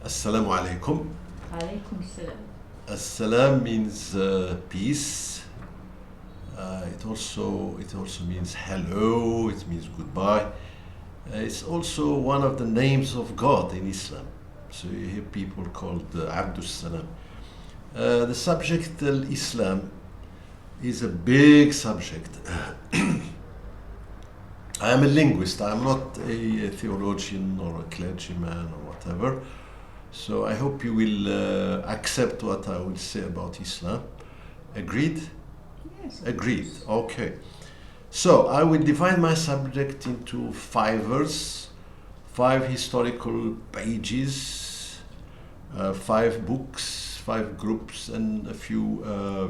Assalamu alaikum. Alaikum salam. Assalam means peace. It also means hello. It means goodbye. It's also one of the names of God in Islam. So you hear people called Abdus Salam. The subject Islam is a big subject. I am a linguist. I am not a theologian or a clergyman or whatever. So I hope you will accept what I will say about Islam. Agreed? Yes. Agreed. Okay. So I will divide my subject into 5 verses, 5 historical pages, 5 books, 5 groups, and a few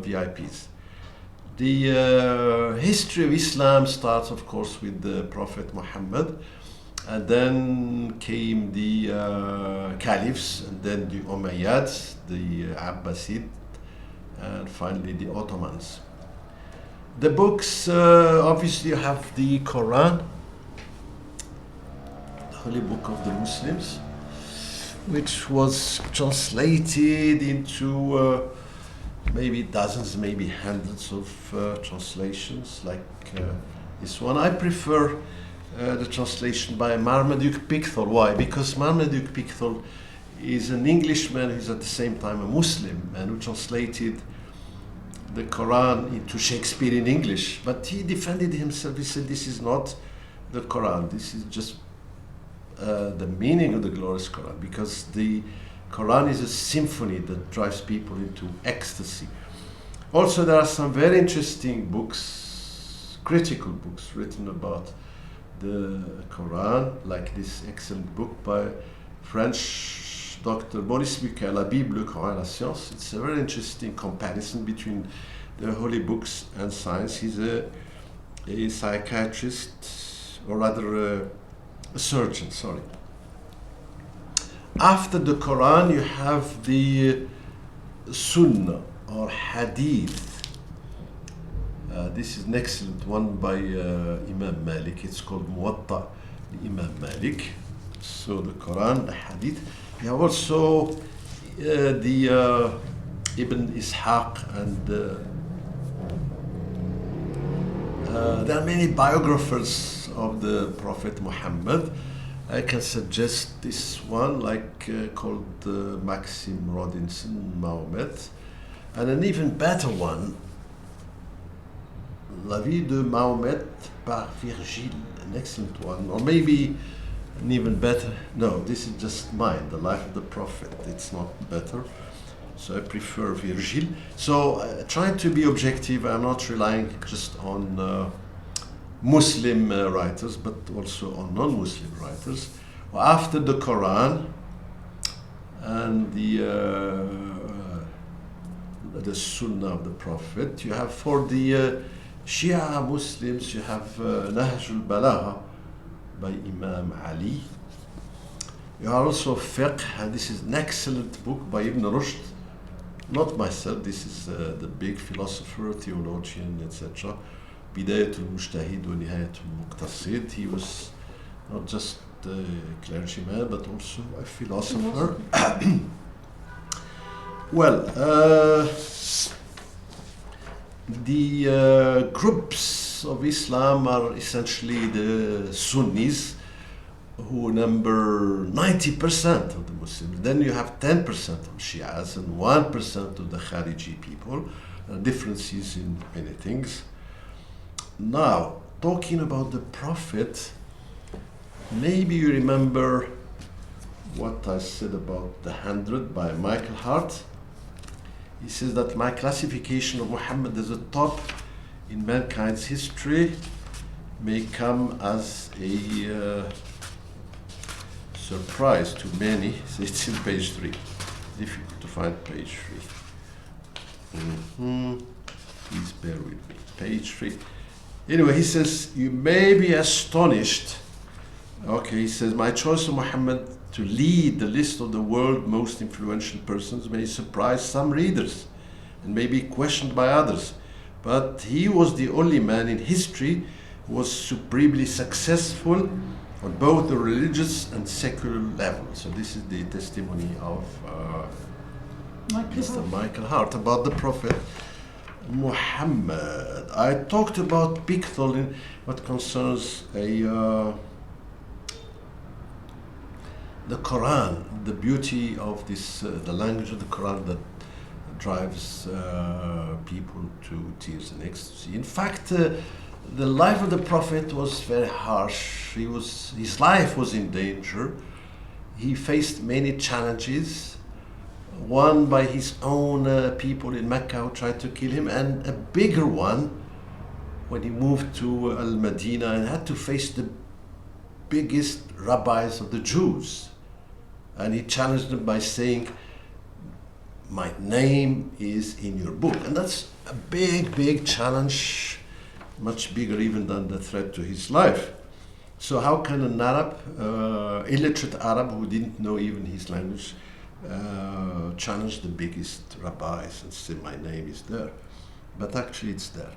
VIPs. The history of Islam starts, of course, with the Prophet Muhammad, and then came the caliphs, and then the Umayyads, the Abbasid, and finally the Ottomans. The books, obviously, have the Quran, the holy book of the Muslims, which was translated into maybe dozens, maybe hundreds of translations, like this one. I prefer the translation by Marmaduke Pickthall. Why? Because Marmaduke Pickthall is an Englishman who's at the same time a Muslim and who translated the Quran into Shakespearean English. But he defended himself. He said, this is not the Quran. This is just the meaning of the glorious Quran, because the Quran is a symphony that drives people into ecstasy. Also, there are some very interesting books, critical books, written about the Quran, like this excellent book by French Dr. Maurice Bucaille, La Bible, le Coran, la science. It's a very interesting comparison between the holy books and science. He's a psychiatrist, or rather a surgeon, sorry. After the Quran, you have the Sunnah or Hadith. This is an excellent one by Imam Malik. It's called Muwatta Imam Malik. So the Quran, the Hadith. You have also the Ibn Ishaq, and there are many biographers of the Prophet Muhammad. I can suggest this one, like called Maxim Rodinson Mahomet, and an even better one, La vie de Mahomet par Virgile, an excellent one, or maybe an even better. No, this is just mine, The Life of the Prophet. It's not better, so I prefer Virgile. So trying to be objective, I'm not relying just on Muslim writers, but also on non-Muslim writers. After the Quran and the Sunnah of the Prophet, you have, for the Shia Muslims, you have Nahj al-Balagha by Imam Ali. You have also Fiqh, and this is an excellent book by Ibn Rushd. Not myself, this is the big philosopher, theologian, etc. Bidayat al-Mujtahid wa Nihayat al-Muqtasid. He was not just a clergyman, but also a philosopher. Well, the groups of Islam are essentially the Sunnis, who number 90% of the Muslims. Then you have 10% of Shias and 1% of the Khariji people. Differences in many things. Now, talking about the Prophet, maybe you remember what I said about the 100 by Michael Hart. He says that my classification of Muhammad as a top in mankind's history may come as a surprise to many. So it's in page 3. Difficult to find page 3. Please bear with me. Page 3. Anyway, he says, you may be astonished. Okay, he says, my choice of Muhammad to lead the list of the world's most influential persons may surprise some readers and may be questioned by others. But he was the only man in history who was supremely successful on both the religious and secular level. So this is the testimony of Mr. Michael Hart about the Prophet Muhammad. I talked about Pickthall in what concerns the Quran, the beauty of this, the language of the Quran that drives people to tears and ecstasy. In fact, the life of the Prophet was very harsh. His life was in danger. He faced many challenges, one by his own people in Mecca who tried to kill him, and a bigger one when he moved to Al-Madinah and had to face the biggest rabbis of the Jews. And he challenged them by saying, "My name is in your book." And that's a big, big challenge, much bigger even than the threat to his life. So how can an Arab, illiterate Arab who didn't know even his language, challenge the biggest rabbis and say, "My name is there"? But actually it's there.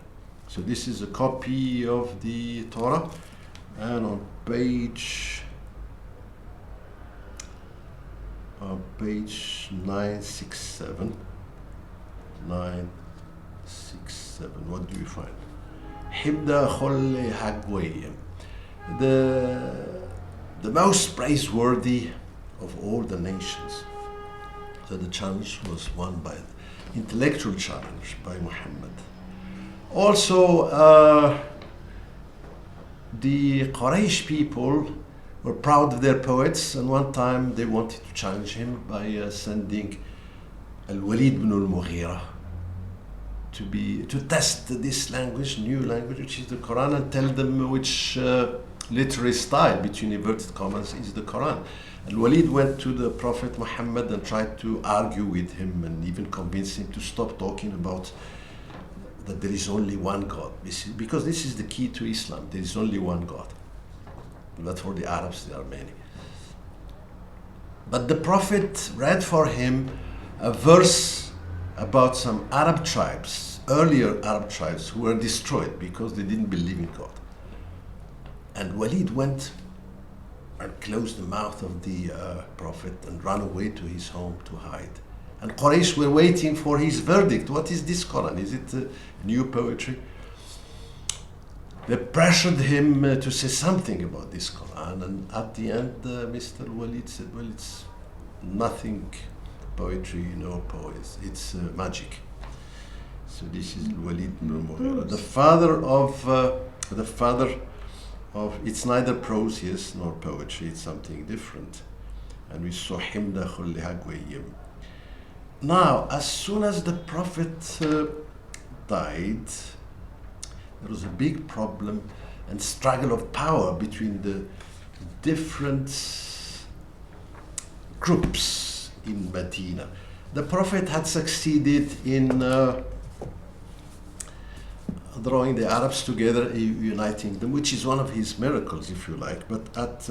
So this is a copy of the Torah, and on page 967, what do you find? Hibda Kholle Hagwayim, the most praiseworthy of all the nations. So the challenge was won by intellectual challenge by Muhammad. Also, the Quraysh people were proud of their poets, and one time they wanted to challenge him by sending Al-Walid ibn al-Mughira to test this language, new language, which is the Quran, and tell them which literary style, between inverted commas, is the Quran. Al-Walid went to the Prophet Muhammad and tried to argue with him and even convince him to stop talking about that there is only one God. Because this is the key to Islam. There is only one God. But for the Arabs, there are many. But the Prophet read for him a verse about some Arab tribes, earlier Arab tribes, who were destroyed because they didn't believe in God. And Walid went and closed the mouth of the Prophet and ran away to his home to hide. And Quraysh were waiting for his verdict. What is this Quran? Is it new poetry? They pressured him to say something about this Quran, and at the end, Mr. Walid said, "Well, it's nothing poetry, poets. It's magic." So this is Walid ibn Mughira, the father of it's neither prose, yes, nor poetry. It's something different. And we saw Himda Kholle Hagwayim. Now, as soon as the Prophet died, there was a big problem and struggle of power between the different groups in Medina. The Prophet had succeeded in drawing the Arabs together, uniting them, which is one of his miracles, if you like. But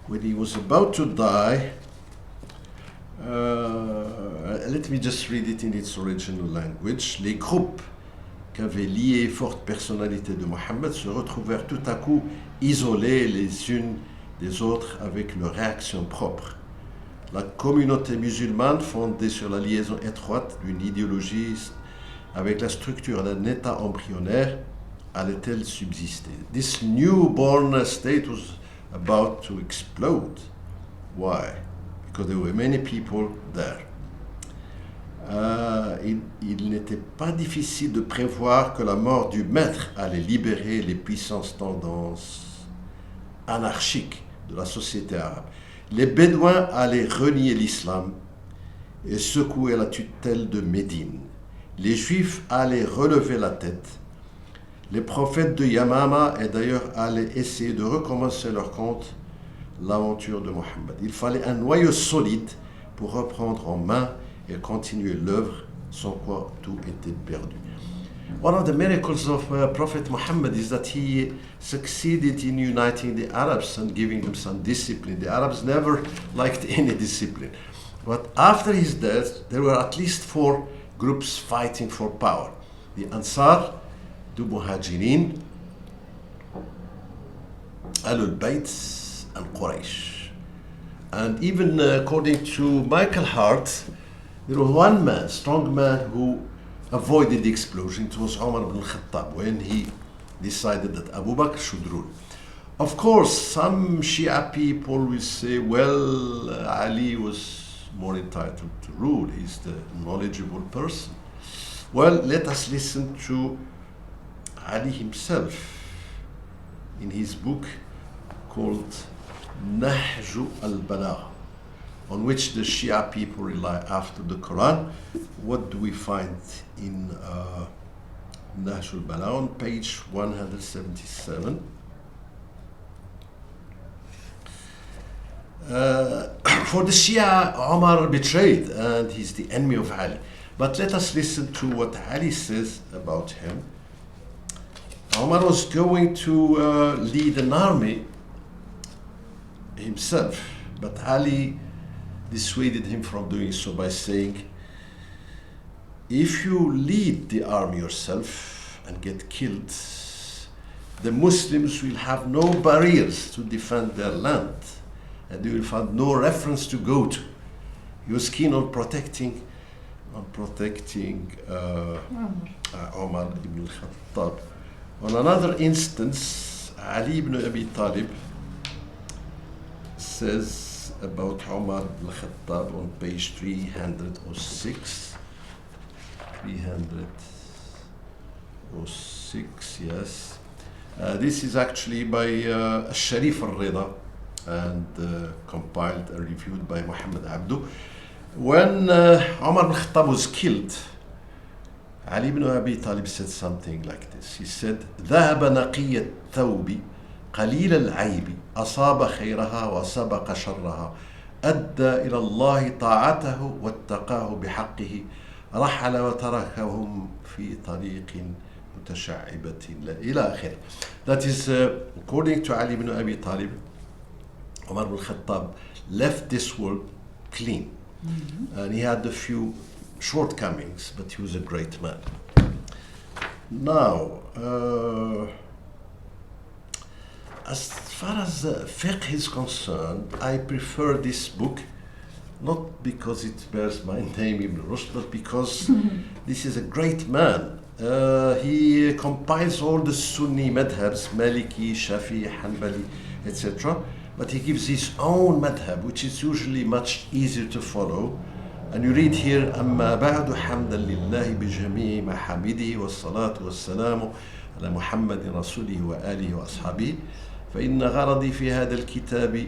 when he was about to die, let me just read it in its original language. Les groupes qu'avait lié forte personnalité de Mohammed se retrouvèrent tout à coup isolés les unes des autres avec leurs réactions propres. La communauté musulmane, fondée sur la liaison étroite d'une idéologie avec la structure d'un État embryonnaire, allait-elle subsister? This newborn state was about to explode. Why? Because there were many people there. Il n'était pas difficile de prévoir que la mort du maître allait libérer les puissantes tendances anarchiques de la société arabe. Les Bédouins allaient renier l'islam et secouer la tutelle de Médine. Les Juifs allaient relever la tête. Les prophètes de Yamama et d'ailleurs allaient essayer de recommencer leur compte l'aventure de Mohammed. Il fallait un noyau solide pour reprendre en main et continuer l'œuvre, sans quoi tout était perdu. One of the miracles of Prophet Muhammad is that he succeeded in uniting the Arabs and giving them some discipline. The Arabs never liked any discipline. But after his death, there were at least 4 groups fighting for power. The Ansar, the Muhajirin, Ahlul Bayt, and Quraysh. And even according to Michael Hart, there was one man, strong man, who avoided the explosion. It was Umar ibn al-Khattab, when he decided that Abu Bakr should rule. Of course, some Shia people will say, well, Ali was more entitled to rule. He's the knowledgeable person. Well, let us listen to Ali himself in his book called Nahj al-Balagh, on which the Shia people rely after the Quran. What do we find in Nahj al-Balagh on page 177? For the Shia, Omar betrayed and he's the enemy of Ali. But let us listen to what Ali says about him. Omar was going to lead an army himself, but Ali dissuaded him from doing so by saying, if you lead the army yourself and get killed, the Muslims will have no barriers to defend their land, and they will find no reference to go to. He was keen on protecting Omar ibn al-Khattab. On another instance, Ali ibn Abi Talib says about Omar ibn al-Khattab on page 306. 306, yes. This is actually by Sharif al-Rida and compiled and reviewed by Muhammad Abdu. When Omar ibn al-Khattab was killed, Ali ibn Abi Talib said something like this. He said, ذهب نقي الثوب قليل العيب أصاب خيرها وسبق شرها أدى إلى الله طاعته واتقاه بحقه رحل وتركهم في طريق متشعبة إلى آخره. That is, according to Ali ibn Abi Talib, Umar ibn al-Khattab left this world clean. And he had a few shortcomings, but he was a great man. Now, as far as fiqh is concerned, I prefer this book, not because it bears my name, Ibn Rushd, but because this is a great man. He compiles all the Sunni madhabs, Maliki, Shafi, Hanbali, etc. But he gives his own madhab, which is usually much easier to follow. And you read here, أما بعد حمدا لله بجميع محامده والصلاة والسلام على محمد رسوله وآله وأصحابه فإن غرضي في هذا الكتاب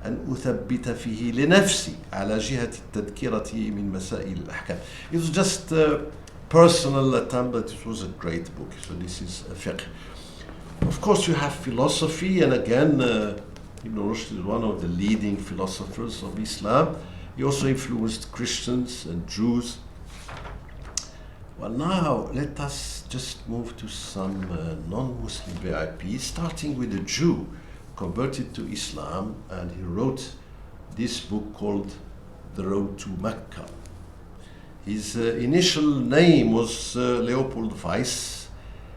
أن أثبت فيه لنفسي على جهة التذكرة من مسائل الأحكام. It was just a personal attempt, but it was a great book. So this is a fiqh. Of course, you have philosophy, and again, Ibn Rushd is one of the leading philosophers of Islam. He also influenced Christians and Jews. Well, now let us just move to some non-Muslim VIPs, starting with a Jew converted to Islam, and he wrote this book called The Road to Mecca. His initial name was Leopold Weiss.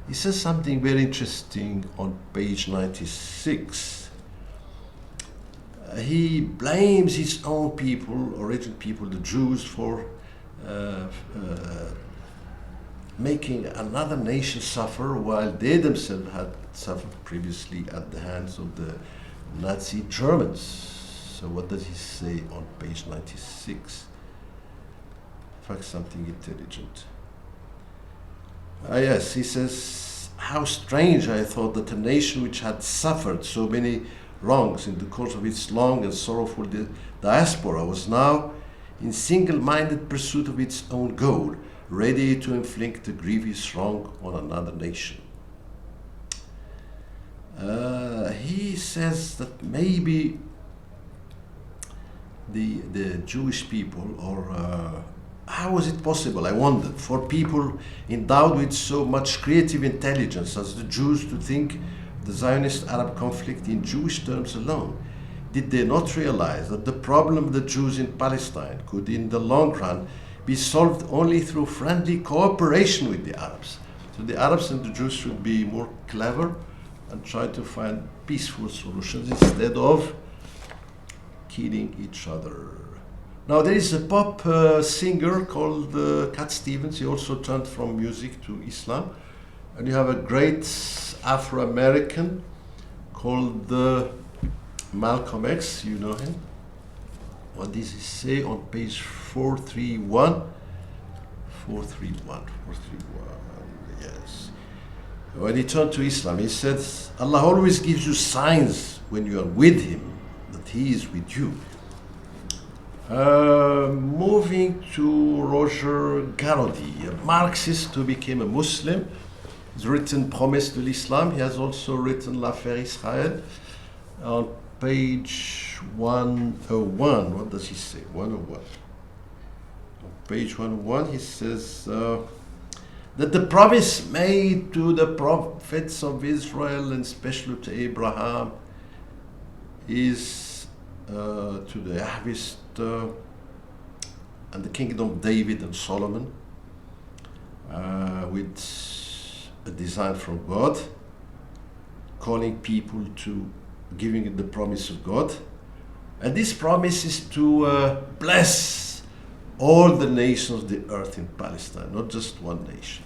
He says something very interesting on page 96. He blames his own people, original people, the Jews, for making another nation suffer while they themselves had suffered previously at the hands of the Nazi Germans. So what does he say on page 96? In fact, something intelligent. Yes, he says, how strange I thought that a nation which had suffered so many wrongs in the course of its long and sorrowful diaspora was now in single-minded pursuit of its own goal, ready to inflict a grievous wrong on another nation. He says that maybe the Jewish people, or how was it possible, I wondered, for people endowed with so much creative intelligence as the Jews to think the Zionist-Arab conflict in Jewish terms alone? Did they not realize that the problem of the Jews in Palestine could, in the long run, be solved only through friendly cooperation with the Arabs? So the Arabs and the Jews should be more clever and try to find peaceful solutions instead of killing each other. Now there is a pop singer called Cat Stevens. He also turned from music to Islam. And you have a great Afro-American called Malcolm X. You know him. What does he say on page 431? 431, yes. When he turned to Islam, he said, Allah always gives you signs when you are with Him, that He is with you. Moving to Roger Garaudy, a Marxist who became a Muslim. He's written Promesse de l'Islam. He has also written L'Affaire Israël. On page 101, what does he say? 101. On page 101, he says that the promise made to the prophets of Israel, and especially to Abraham, is to the harvest and the kingdom of David and Solomon, with a design from God, calling people to giving it the promise of God. And this promise is to bless all the nations of the earth in Palestine, not just one nation.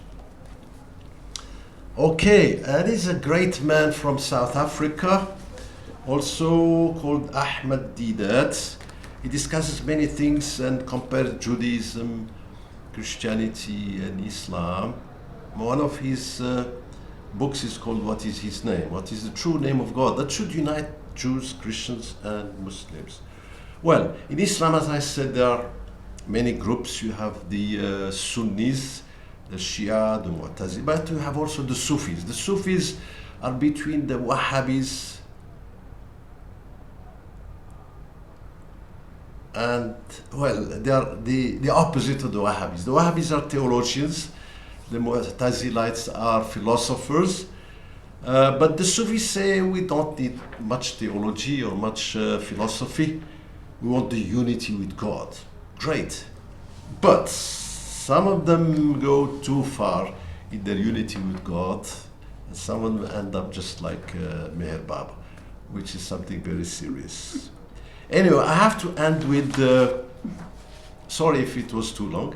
Okay, and he's a great man from South Africa, also called Ahmed Deedat. He discusses many things and compares Judaism, Christianity, and Islam. One of his books is called What is His Name? What is the true name of God that should unite Jews, Christians, and Muslims? Well, in Islam, as I said, there are many groups. You have the Sunnis, the Shia, the Mu'tazili, but you have also the Sufis. The Sufis are between the Wahhabis and, well, they are the opposite of the Wahhabis. The Wahhabis are theologians, the Mu'tazilites are philosophers, but the Sufis say we don't need much theology or much philosophy. We want the unity with God. Great. But some of them go too far in their unity with God, and some of them end up just like Meher Baba, which is something very serious. Anyway, I have to end with, sorry if it was too long.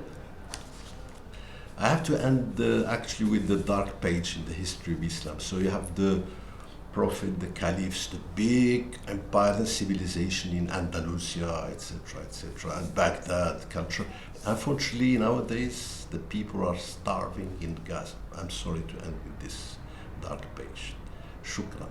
I have to end actually with the dark page in the history of Islam. So you have the Prophet, the Caliphs, the big empire and civilization in Andalusia, etc., and Baghdad culture. Unfortunately, nowadays, the people are starving in Gaza. I'm sorry to end with this dark page. Shukran.